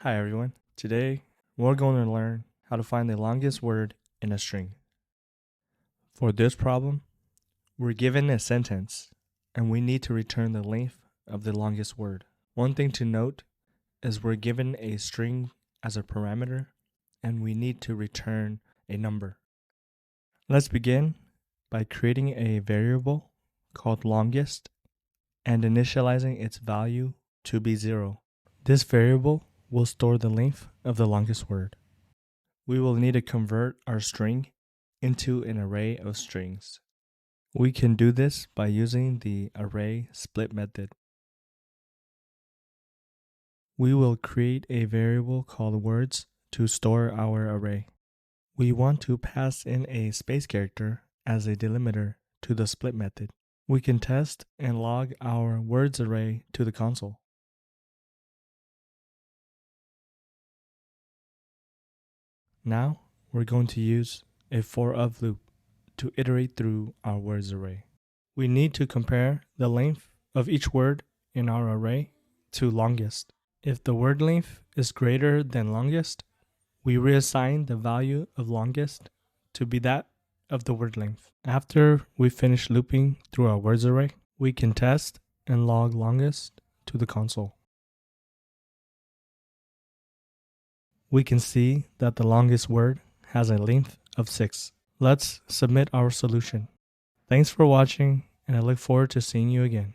Hi everyone. Today we're going to learn how to find the longest word in a string. For this problem, we're given a sentence and we need to return the length of the longest word. One thing to note is we're given a string as a parameter and we need to return a number. Let's begin by creating a variable called longest and initializing its value to be 0. This variable will store the length of the longest word. We will need to convert our string into an array of strings. We can do this by using the array split method. We will create a variable called words to store our array. We want to pass in a space character as a delimiter to the split method. We can test and log our words array to the console. Now we're going to use a for-of loop to iterate through our words array. We need to compare the length of each word in our array to longest. If the word length is greater than longest, we reassign the value of longest to be that of the word length. After we finish looping through our words array, we can test and log longest to the console. We can see that the longest word has a length of 6. Let's submit our solution. Thanks for watching, and I look forward to seeing you again.